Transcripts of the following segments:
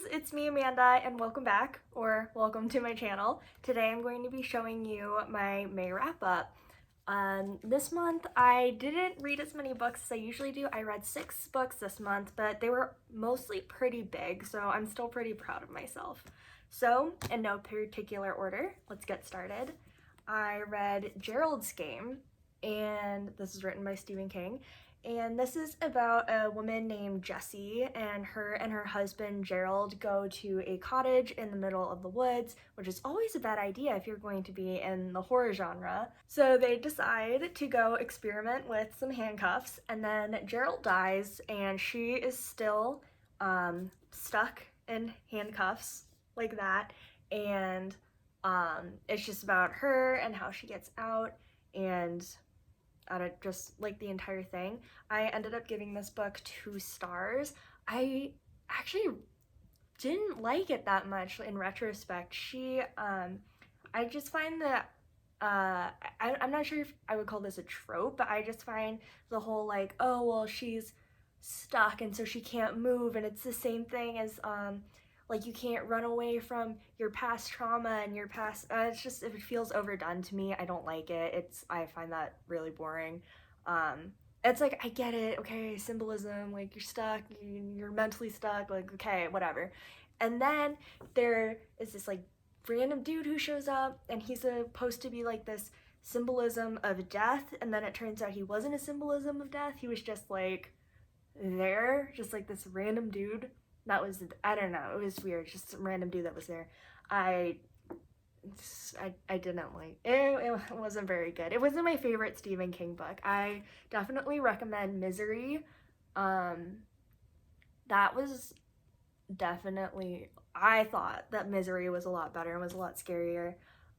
friends, it's me Amanda and welcome back, or welcome to my channel. Today I'm going to be showing you my May wrap up. This month I didn't read as many books as I usually do. I read 6 books this month, but they were mostly pretty big, so I'm still pretty proud of myself. So, in no particular order, let's get started. I read Geralds Game, and this is written by Stephen King. And this is about a woman named Jessie, and her husband Gerald go to a cottage in the middle of the woods, which is always a bad idea if you're going to be in the horror genre. So they decide to go experiment with some handcuffs, and then Gerald dies, and she is still stuck in handcuffs like that, and it's just about her and how she gets out, and just like the entire thing. I ended up giving this book 2 stars. I actually didn't like it that much in retrospect. I just find that, I'm not sure if I would call this a trope, but I just find the whole like, oh, well, she's stuck and so she can't move, and it's the same thing as, like you can't run away from your past trauma and your past, it's just, it feels overdone to me. I don't like it. I find that really boring. It's like, I get it, okay, symbolism, like you're stuck, you're mentally stuck, like, okay, whatever. And then there is this like random dude who shows up, and he's supposed to be like this symbolism of death, and then it turns out he wasn't a symbolism of death. He was just like there, just like this random dude. That was, I don't know, it was weird, just some random dude that was there. I didn't like it. It wasn't very good. It wasn't my favorite Stephen King book. I definitely recommend Misery. That was definitely, I thought that Misery was a lot better and was a lot scarier.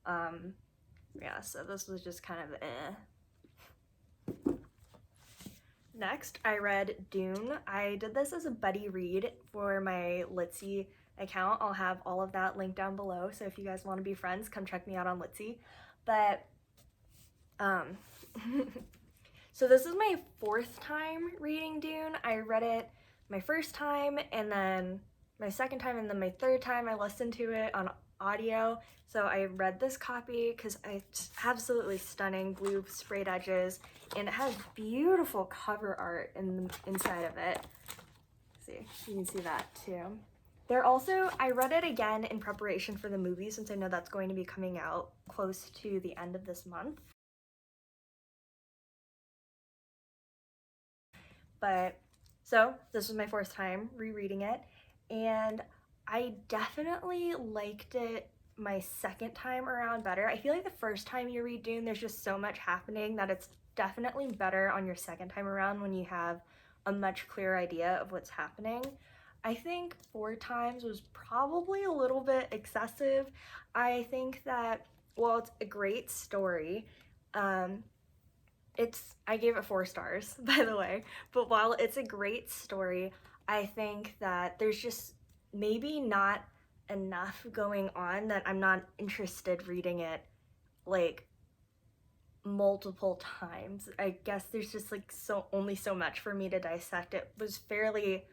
Yeah, so this was just kind of eh. Next, I read Dune. I did this as a buddy read for my Litsy account. I'll have all of that linked down below, so if you guys want to be friends, come check me out on Litsy. But, so this is my 4th time reading Dune. I read it my first time, and then my second time, and then my 3rd time I listened to it on audio. So I read this copy because it's absolutely stunning, blue sprayed edges, and it has beautiful cover art inside of it. See, you can see that too. I read it again in preparation for the movie, since I know that's going to be coming out close to the end of this month. But, so this was my 4th time rereading it, and I definitely liked it my 2nd time around better. I feel like the first time you read Dune, there's just so much happening that it's definitely better on your 2nd time around when you have a much clearer idea of what's happening. I think 4 times was probably a little bit excessive. I think that, well, it's a great story. I gave it 4 stars, by the way, but while it's a great story, I think that there's just maybe not enough going on that I'm not interested reading it like multiple times. I guess there's just like only so much for me to dissect. It was fairly,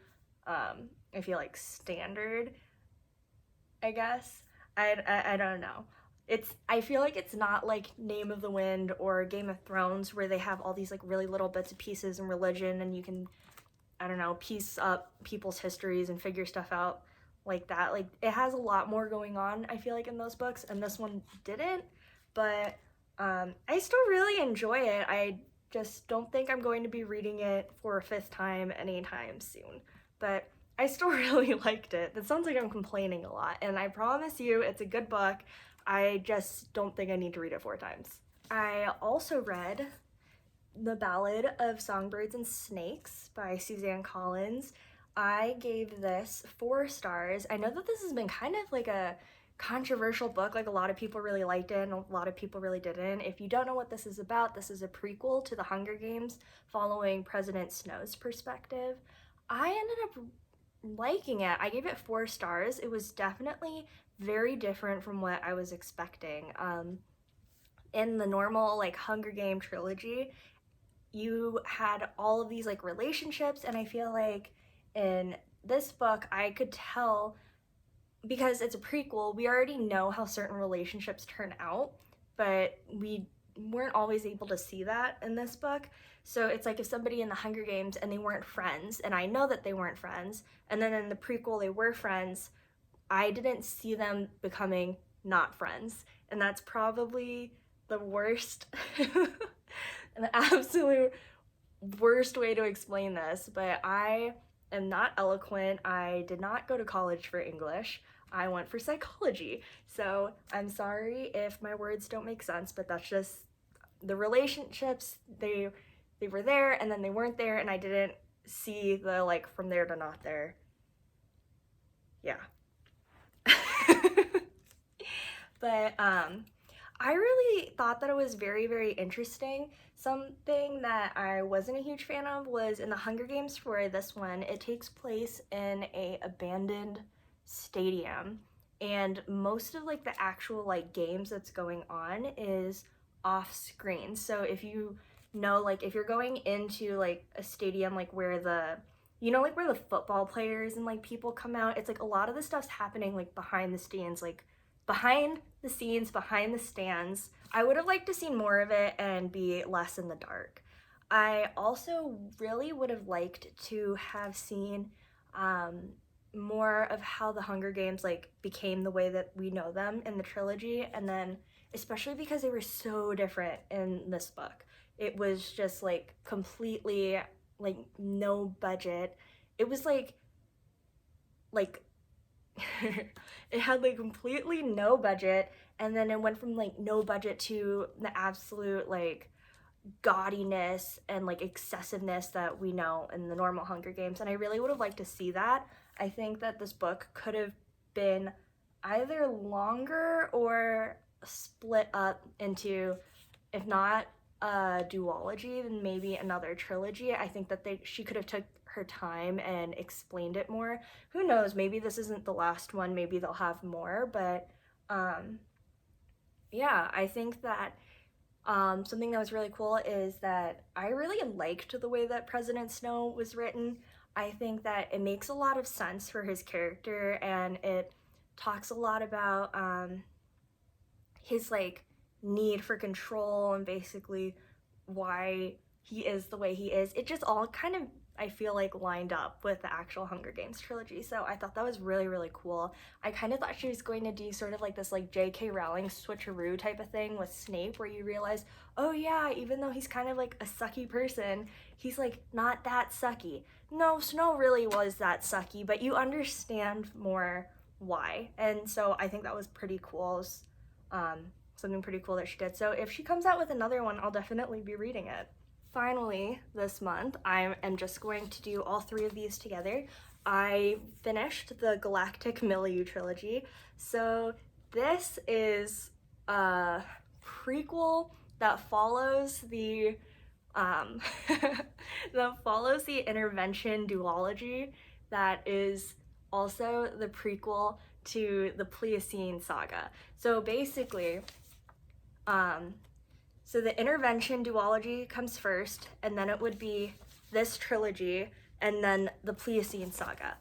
I feel like standard, I guess. I don't know. I feel like it's not like Name of the Wind or Game of Thrones, where they have all these like really little bits and pieces in religion, and you can, I don't know, piece up people's histories and figure stuff out like that. Like, it has a lot more going on, I feel like, in those books, and this one didn't. But I still really enjoy it. I just don't think I'm going to be reading it for a 5th time anytime soon. But I still really liked it. That sounds like I'm complaining a lot, and I promise you it's a good book. I just don't think I need to read it 4 times. I also read The Ballad of Songbirds and Snakes by Suzanne Collins. I gave this 4 stars. I know that this has been kind of like a controversial book. Like, a lot of people really liked it and a lot of people really didn't. If you don't know what this is about, this is a prequel to the Hunger Games following President Snow's perspective. I ended up liking it. I gave it 4 stars. It was definitely very different from what I was expecting. In the normal like Hunger Game trilogy, you had all of these like relationships, and I feel like in this book I could tell because it's a prequel, we already know how certain relationships turn out, but we weren't always able to see that in this book. So it's like if somebody in the Hunger Games and they weren't friends, and I know that they weren't friends, and then in the prequel they were friends, I didn't see them becoming not friends. And that's probably the worst, the absolute worst way to explain this, but I am not eloquent. I did not go to college for English. I went for psychology. So I'm sorry if my words don't make sense, but that's just the relationships. They were there and then they weren't there, and I didn't see the like from there to not there. Yeah. But I really thought that it was very, very interesting. Something that I wasn't a huge fan of was in the Hunger Games for this one, it takes place in a abandoned stadium, and most of like the actual like games that's going on is off screen. So if you know, like if you're going into like a stadium like where the like where the football players and like people come out, it's like a lot of the stuff's happening like behind the stands, like behind the scenes, behind the stands. I would have liked to see more of it and be less in the dark. I also really would have liked to have seen more of how the Hunger Games like became the way that we know them in the trilogy, and then especially because they were so different in this book. It was just like completely like no budget. It was like it had like completely no budget, and then it went from like no budget to the absolute like gaudiness and like excessiveness that we know in the normal Hunger Games, and I really would have liked to see that. I think that this book could have been either longer or split up into, if not a duology, then maybe another trilogy. I think that she could have took her time and explained it more. Who knows, maybe this isn't the last one, maybe they'll have more, but um yeah, I think that something that was really cool is that I really liked the way that President Snow was written. I think that it makes a lot of sense for his character, and it talks a lot about his like need for control and basically why he is the way he is. It just all kind of, I feel like, lined up with the actual Hunger Games trilogy. So I thought that was really, really cool. I kind of thought she was going to do sort of like this like J.K. Rowling switcheroo type of thing with Snape, where you realize, oh yeah, even though he's kind of like a sucky person, he's like not that sucky. No, Snow really was that sucky, but you understand more why. And so I think that was pretty cool. Um, Something pretty cool that she did. So if she comes out with another one, I'll definitely be reading it. Finally, this month, I am just going to do all three of these together. I finished the Galactic Milieu trilogy. So this is a prequel that follows the um, that follows the Intervention duology that is also the prequel to the Pliocene saga. So basically, um, so the Intervention duology comes first, and then it would be this trilogy, and then the Pliocene saga.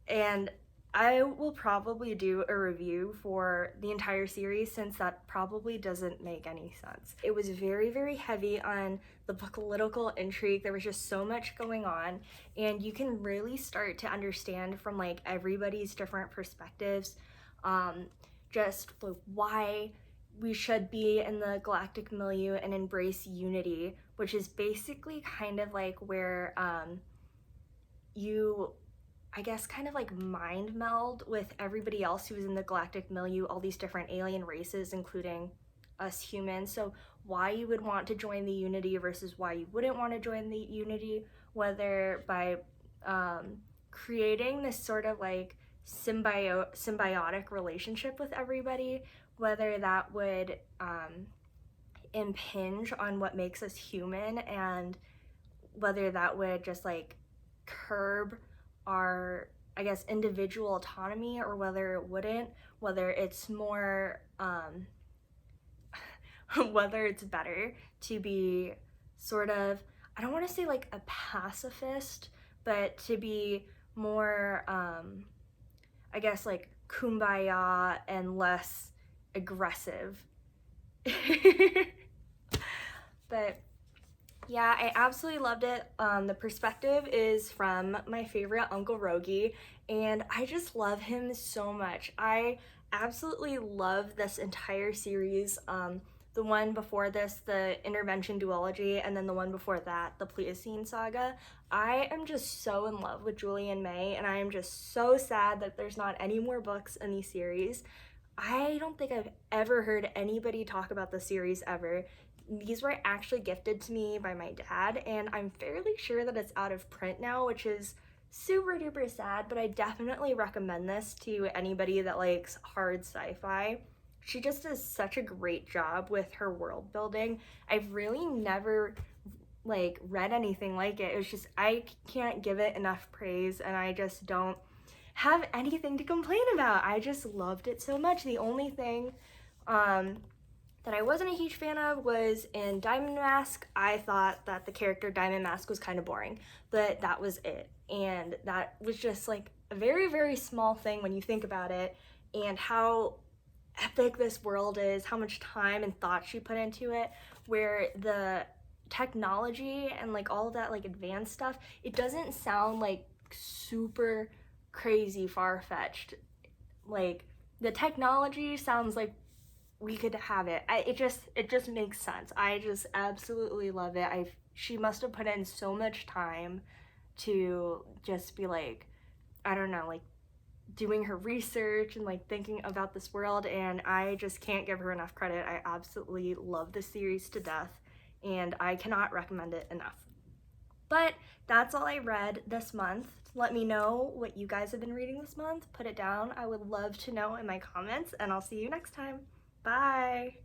And I will probably do a review for the entire series, since that probably doesn't make any sense. It was very, very heavy on the political intrigue. There was just so much going on, and you can really start to understand from like everybody's different perspectives, just like why we should be in the galactic milieu and embrace unity, which is basically kind of like where you, I guess, kind of like mind meld with everybody else who's in the galactic milieu, all these different alien races, including us humans. So why you would want to join the unity versus why you wouldn't want to join the unity, whether by creating this sort of like symbiotic relationship with everybody, whether that would impinge on what makes us human, and whether that would just like curb our, I guess, individual autonomy, or whether it wouldn't, whether it's more whether it's better to be sort of, I don't want to say like a pacifist, but to be more I guess, like kumbaya and less aggressive. But yeah, I absolutely loved it. The perspective is from my favorite Uncle Rogie, and I just love him so much. I absolutely love this entire series. The one before this, the Intervention duology, and then the one before that, the Pliocene saga. I am just so in love with Julian May, and I am just so sad that there's not any more books in these series. I don't think I've ever heard anybody talk about the series ever. These were actually gifted to me by my dad, and I'm fairly sure that it's out of print now, which is super duper sad, but I definitely recommend this to anybody that likes hard sci-fi. She just does such a great job with her world building. I've really never like read anything like it. It was just, I can't give it enough praise, and I just don't have anything to complain about. I just loved it so much. The only thing that I wasn't a huge fan of was in Diamond Mask. I thought that the character Diamond Mask was kind of boring, but that was it. And that was just like a very, very small thing when you think about it, and how epic this world is, how much time and thought she put into it, where the technology and like all of that like advanced stuff, it doesn't sound like super crazy far-fetched. Like the technology sounds like we could have it. It just makes sense. I just absolutely love it. She must have put in so much time to just be like, I don't know, like doing her research and like thinking about this world, and I just can't give her enough credit. I absolutely love this series to death, and I cannot recommend it enough. But that's all I read this month. Let me know what you guys have been reading this month. Put it down. I would love to know in my comments, and I'll see you next time. Bye!